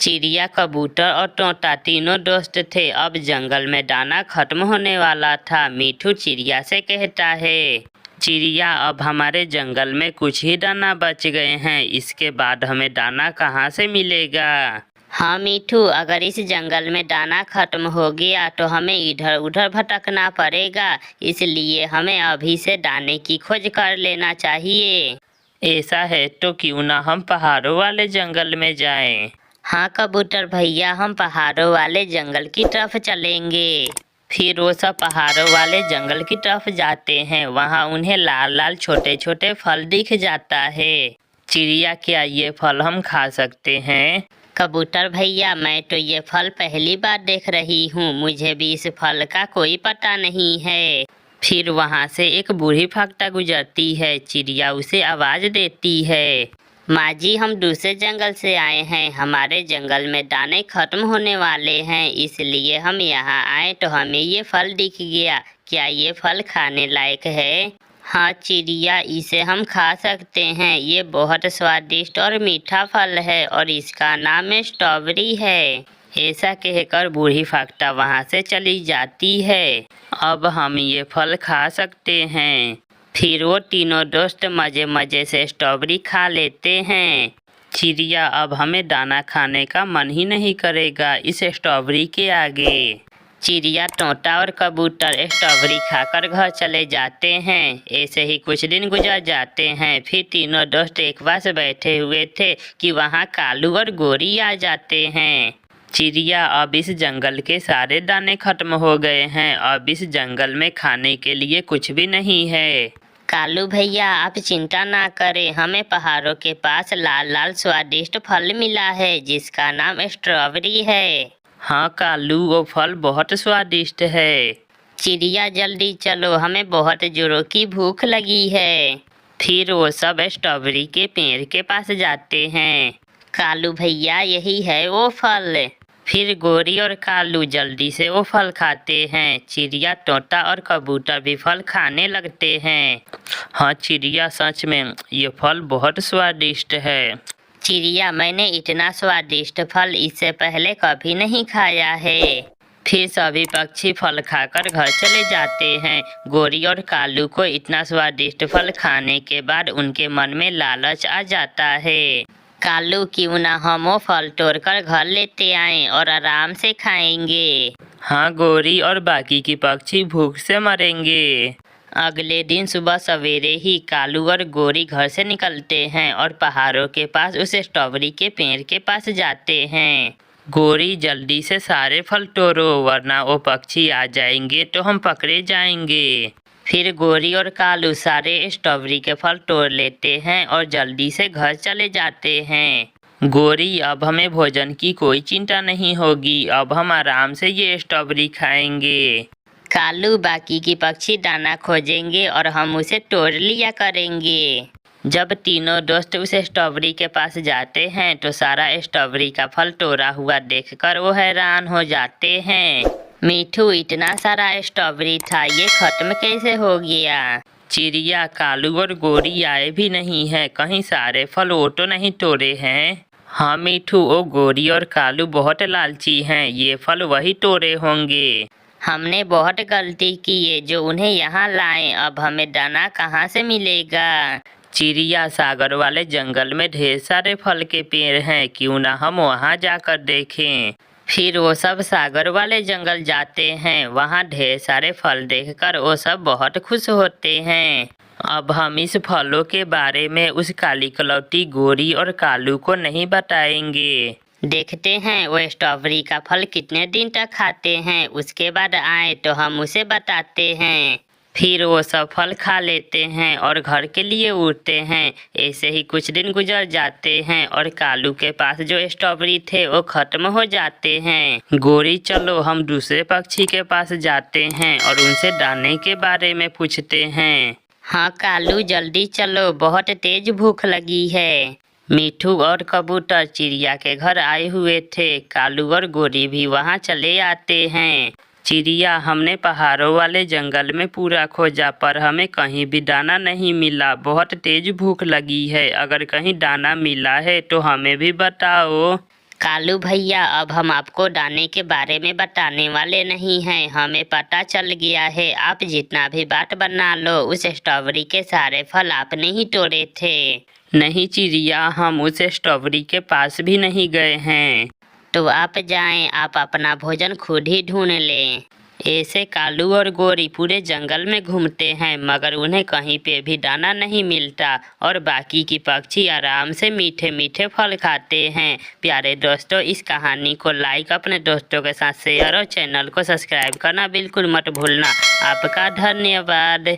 चिड़िया, कबूतर और तोता तीनों दोस्त थे। अब जंगल में दाना खत्म होने वाला था। मिठू चिड़िया से कहता है, चिड़िया, अब हमारे जंगल में कुछ ही दाना बच गए हैं। इसके बाद हमें दाना कहाँ से मिलेगा? हाँ मिठू, अगर इस जंगल में दाना खत्म हो गया तो हमें इधर उधर भटकना पड़ेगा। इसलिए हमें अभी से दाने की खोज कर लेना चाहिए। ऐसा है तो क्यों ना हम पहाड़ों वाले जंगल में जाएं? हाँ कबूतर भैया, हम पहाड़ों वाले जंगल की तरफ चलेंगे। फिर वो सब पहाड़ों वाले जंगल की तरफ जाते हैं। वहाँ उन्हें लाल लाल छोटे छोटे फल दिख जाता है। चिड़िया, क्या ये फल हम खा सकते हैं? कबूतर भैया, मैं तो ये फल पहली बार देख रही हूँ। मुझे भी इस फल का कोई पता नहीं है। फिर वहाँ से एक बूढ़ी फक्ता गुजरती है। चिड़िया उसे आवाज देती है, माँ जी, हम दूसरे जंगल से आए हैं। हमारे जंगल में दाने खत्म होने वाले हैं, इसलिए हम यहाँ आए तो हमें ये फल दिख गया। क्या ये फल खाने लायक है? हाँ चिड़िया, इसे हम खा सकते हैं। ये बहुत स्वादिष्ट और मीठा फल है और इसका नाम स्ट्रॉबेरी है। ऐसा कहकर बूढ़ी फक्ता वहाँ से चली जाती है। अब हम ये फल खा सकते हैं। फिर वो तीनों दोस्त मजे मजे से स्ट्रॉबेरी खा लेते हैं। चिड़िया, अब हमें दाना खाने का मन ही नहीं करेगा इस स्ट्रॉबेरी के आगे। चिड़िया, तोता और कबूतर स्ट्रॉबेरी खाकर घर चले जाते हैं। ऐसे ही कुछ दिन गुजर जाते हैं। फिर तीनों दोस्त एक पास बैठे हुए थे कि वहाँ कालू और गोरी आ जाते हैं। चिड़िया, अब इस जंगल के सारे दाने खत्म हो गए हैं। अब इस जंगल में खाने के लिए कुछ भी नहीं है। कालू भैया, आप चिंता ना करें, हमें पहाड़ों के पास लाल लाल स्वादिष्ट फल मिला है जिसका नाम स्ट्रॉबेरी है। हाँ कालू, वो फल बहुत स्वादिष्ट है। चिड़िया, जल्दी चलो, हमें बहुत जोरों की भूख लगी है। फिर वो सब स्ट्रॉबेरी के पेड़ के पास जाते हैं। कालू भैया, यही है वो फल। फिर गोरी और कालू जल्दी से वो फल खाते हैं। चिड़िया, तोता और कबूतर भी फल खाने लगते हैं। हाँ चिड़िया, सच में ये फल बहुत स्वादिष्ट है। चिड़िया, मैंने इतना स्वादिष्ट फल इससे पहले कभी नहीं खाया है। फिर सभी पक्षी फल खाकर घर चले जाते हैं। गोरी और कालू को इतना स्वादिष्ट फल खाने के बाद उनके मन में लालच आ जाता है। कालू, क्यों ना हम वो फल तोड़कर घर लेते आएं और आराम से खाएंगे। हाँ गोरी, और बाकी की पक्षी भूख से मरेंगे। अगले दिन सुबह सवेरे ही कालू और गोरी घर से निकलते हैं और पहाड़ों के पास उस स्ट्रॉबेरी के पेड़ के पास जाते हैं। गोरी, जल्दी से सारे फल तोड़ो वरना वो पक्षी आ जाएंगे तो हम पकड़े जाएंगे। फिर गोरी और कालू सारे स्ट्रॉबेरी के फल तोड़ लेते हैं और जल्दी से घर चले जाते हैं। गोरी, अब हमें भोजन की कोई चिंता नहीं होगी। अब हम आराम से ये स्ट्रॉबेरी खाएंगे। कालू, बाकी की पक्षी दाना खोजेंगे और हम उसे तोड़ लिया करेंगे। जब तीनों दोस्त उस स्ट्रॉबेरी के पास जाते हैं तो सारा स्ट्रॉबेरी का फल तोड़ा हुआ देखकर वो हैरान हो जाते हैं। मिठू, इतना सारा स्ट्रॉबेरी था, ये खत्म कैसे हो गया? चिड़िया, कालू और गोरी आए भी नहीं है, कहीं सारे फल वो तो नहीं तोड़े हैं? हाँ मिठू, वो गोरी और कालू बहुत लालची हैं, ये फल वही तोड़े होंगे। हमने बहुत गलती की है जो उन्हें यहाँ लाए। अब हमें दाना कहाँ से मिलेगा? चिड़िया, सागर वाले जंगल में ढेर सारे फल के पेड़ हैं, क्यों ना हम वहाँ जाकर देखें। फिर वो सब सागर वाले जंगल जाते हैं। वहाँ ढेर सारे फल देखकर वो सब बहुत खुश होते हैं। अब हम इस फलों के बारे में उस काली कलौटी गोरी और कालू को नहीं बताएंगे। देखते हैं वो स्ट्रॉबेरी का फल कितने दिन तक खाते हैं, उसके बाद आए तो हम उसे बताते हैं। फिर वो सब फल खा लेते हैं और घर के लिए उड़ते हैं। ऐसे ही कुछ दिन गुजर जाते हैं और कालू के पास जो स्ट्रॉबेरी थे वो खत्म हो जाते हैं। गोरी, चलो हम दूसरे पक्षी के पास जाते हैं और उनसे दाने के बारे में पूछते हैं। हाँ कालू, जल्दी चलो, बहुत तेज भूख लगी है। मिठू और कबूतर चिड़िया के घर आए हुए थे। कालू और गोरी भी वहाँ चले आते हैं। चिड़िया, हमने पहाड़ों वाले जंगल में पूरा खोजा पर हमें कहीं भी दाना नहीं मिला। बहुत तेज भूख लगी है, अगर कहीं दाना मिला है तो हमें भी बताओ। कालू भैया, अब हम आपको दाने के बारे में बताने वाले नहीं हैं। हमें पता चल गया है आप जितना भी बात बना लो, उस स्ट्रॉबेरी के सारे फल आपने ही तोड़े थे। नहीं चिड़िया, हम उस स्ट्रॉबेरी के पास भी नहीं गए हैं। तो आप जाएं, आप अपना भोजन खुद ही ढूंढ लें। ऐसे कालू और गोरी पूरे जंगल में घूमते हैं, मगर उन्हें कहीं पे भी दाना नहीं मिलता और बाकी की पक्षी आराम से मीठे मीठे फल खाते हैं। प्यारे दोस्तों, इस कहानी को लाइक, अपने दोस्तों के साथ शेयर और चैनल को सब्सक्राइब करना बिल्कुल मत भूलना। आपका धन्यवाद।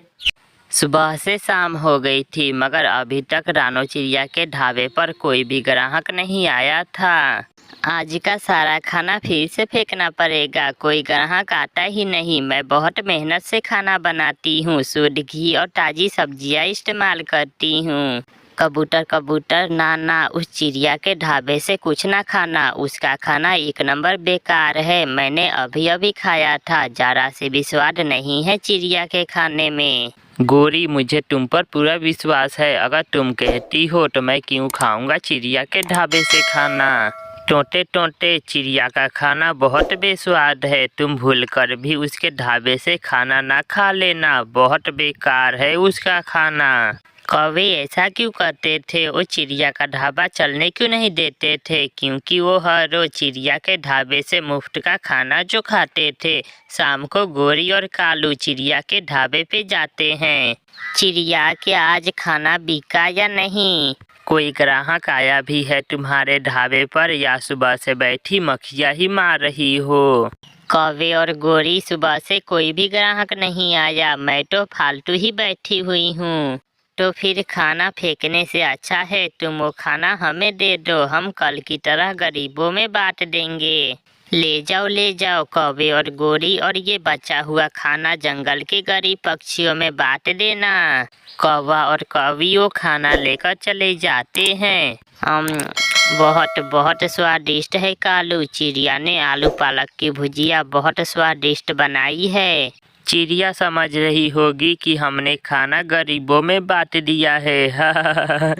सुबह से शाम हो गई थी, मगर अभी तक रानो चिड़िया के ढाबे पर कोई भी ग्राहक नहीं आया था। आज का सारा खाना फिर से फेंकना पड़ेगा, कोई ग्राहक आता ही नहीं। मैं बहुत मेहनत से खाना बनाती हूँ, शुद्ध घी और ताज़ी सब्जियाँ इस्तेमाल करती हूँ। कबूतर कबूतर, ना ना, उस चिड़िया के ढाबे से कुछ ना खाना, उसका खाना एक नंबर बेकार है। मैंने अभी अभी खाया था, जरा से भी स्वाद नहीं है चिड़िया के खाने में। गोरी, मुझे तुम पर पूरा विश्वास है, अगर तुम कहती हो तो मैं क्यों खाऊंगा चिड़िया के ढाबे से खाना। टोंटे टोंटे, चिड़िया का खाना बहुत बेस्वाद है, तुम भूलकर भी उसके ढाबे से खाना ना खा लेना, बहुत बेकार है उसका खाना। कौवे ऐसा क्यों करते थे? वो चिड़िया का ढाबा चलने क्यों नहीं देते थे? क्योंकि वो हर रोज चिड़िया के ढाबे से मुफ्त का खाना जो खाते थे। शाम को गोरी और कालू चिड़िया के ढाबे पे जाते हैं। चिड़िया, क्या आज खाना बिका या नहीं? कोई ग्राहक आया भी है तुम्हारे ढाबे पर, या सुबह से बैठी मक्खियाँ ही मार रही हो? कौवे और गोरी, सुबह से कोई भी ग्राहक नहीं आया, मैं तो फालतू ही बैठी हुई हूँ। तो फिर खाना फेंकने से अच्छा है तुम वो खाना हमें दे दो, हम कल की तरह गरीबों में बांट देंगे। ले जाओ कौवे और गोरी, और ये बचा हुआ खाना जंगल के गरीब पक्षियों में बांट देना। कौवा और कौवी वो खाना लेकर चले जाते हैं। बहुत बहुत स्वादिष्ट है कालू, चिड़िया ने आलू पालक की भुजिया बहुत स्वादिष्ट बनाई है। चिड़िया समझ रही होगी कि हमने खाना गरीबों में बांट दिया है।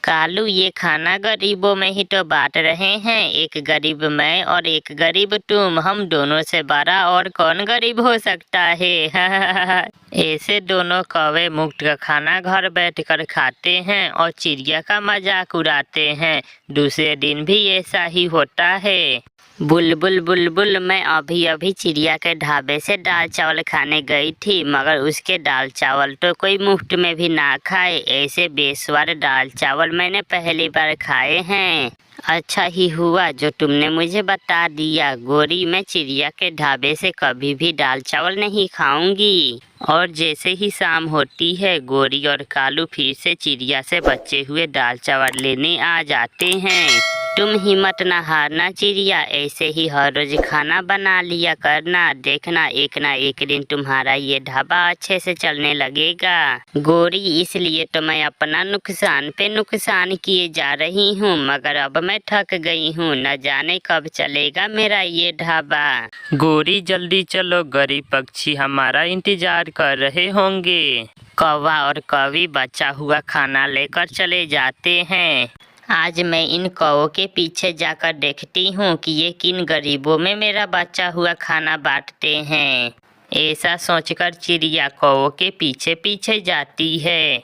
कालू, ये खाना गरीबों में ही तो बांट रहे हैं, एक गरीब मैं और एक गरीब तुम, हम दोनों से बड़ा और कौन गरीब हो सकता है। ऐसे दोनों कौवे मुफ्त का खाना घर बैठकर खाते हैं और चिड़िया का मजाक उड़ाते हैं। दूसरे दिन भी ऐसा ही होता है। बुलबुल बुलबुल, मैं अभी अभी चिड़िया के ढाबे से दाल चावल खाने गई थी, मगर उसके दाल चावल तो कोई मुफ्त में भी ना खाए। ऐसे बेस्वाद दाल चावल मैंने पहली बार खाए हैं। अच्छा ही हुआ जो तुमने मुझे बता दिया गोरी, मैं चिड़िया के ढाबे से कभी भी दाल चावल नहीं खाऊंगी। और जैसे ही शाम होती है, गोरी और कालू फिर से चिड़िया से बचे हुए दाल चावल लेने आ जाते हैं। तुम हिम्मत न हारना चिड़िया, ऐसे ही हर रोज खाना बना लिया करना, देखना एक ना एक दिन तुम्हारा ये ढाबा अच्छे से चलने लगेगा। गोरी, इसलिए तो मैं अपना नुकसान पे नुकसान किए जा रही हूँ, मगर अब मैं थक गई हूँ, न जाने कब चलेगा मेरा ये ढाबा। गोरी, जल्दी चलो, गरीब पक्षी हमारा इंतजार कर रहे होंगे। कौवा और कौवी बचा हुआ खाना लेकर चले जाते हैं। आज मैं इन कौवों के पीछे जाकर देखती हूँ कि ये किन गरीबों में मेरा बचा हुआ खाना बांटते हैं। ऐसा सोचकर चिड़िया कौवों के पीछे पीछे जाती है।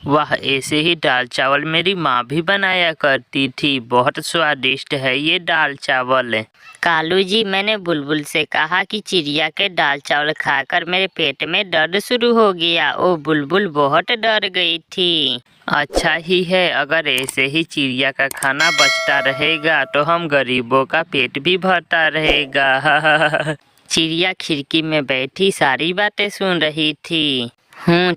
वाह, ऐसे ही दाल चावल मेरी माँ भी बनाया करती थी, बहुत स्वादिष्ट है ये दाल चावल। कालू जी, मैंने बुलबुल से कहा कि चिड़िया के दाल चावल खाकर मेरे पेट में दर्द शुरू हो गया। ओ बुलबुल बहुत डर गई थी। अच्छा ही है, अगर ऐसे ही चिड़िया का खाना बचता रहेगा तो हम गरीबों का पेट भी भरता रहेगा। चिड़िया खिड़की में बैठी सारी बातें सुन रही थी।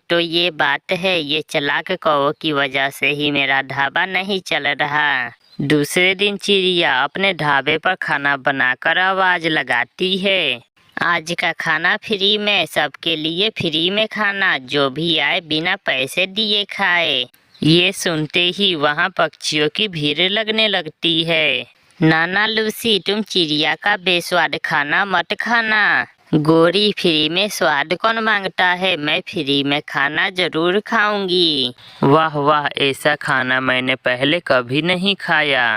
तो ये बात है, ये चालाक कौवों की वजह से ही मेरा ढाबा नहीं चल रहा। दूसरे दिन चिड़िया अपने ढाबे पर खाना बनाकर आवाज लगाती है, आज का खाना फ्री में, सबके लिए फ्री में खाना, जो भी आए बिना पैसे दिए खाए। ये सुनते ही वहाँ पक्षियों की भीड़ लगने लगती है। नाना लूसी, तुम चिड़िया का बेस्वाद खाना मत खाना। गोरी, फ्री में स्वाद कौन मांगता है, मैं फ्री में खाना जरूर खाऊंगी। वाह वाह, ऐसा खाना मैंने पहले कभी नहीं खाया।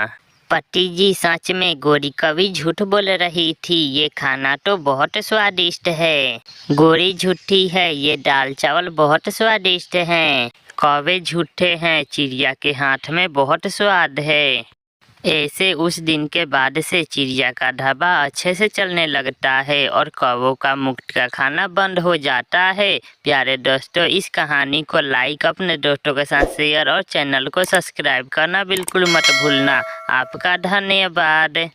पट्टी जी, सच में गोरी कभी झूठ बोल रही थी। ये खाना तो बहुत स्वादिष्ट है। गोरी झूठी है, ये दाल चावल बहुत स्वादिष्ट हैं। कौवे झूठे हैं, चिड़िया के हाथ में बहुत स्वाद है। ऐसे उस दिन के बाद से चिड़िया का ढाबा अच्छे से चलने लगता है और कौवों का मुफ्त का खाना बंद हो जाता है। प्यारे दोस्तों, इस कहानी को लाइक, अपने दोस्तों के साथ शेयर और चैनल को सब्सक्राइब करना बिल्कुल मत भूलना। आपका धन्यवाद।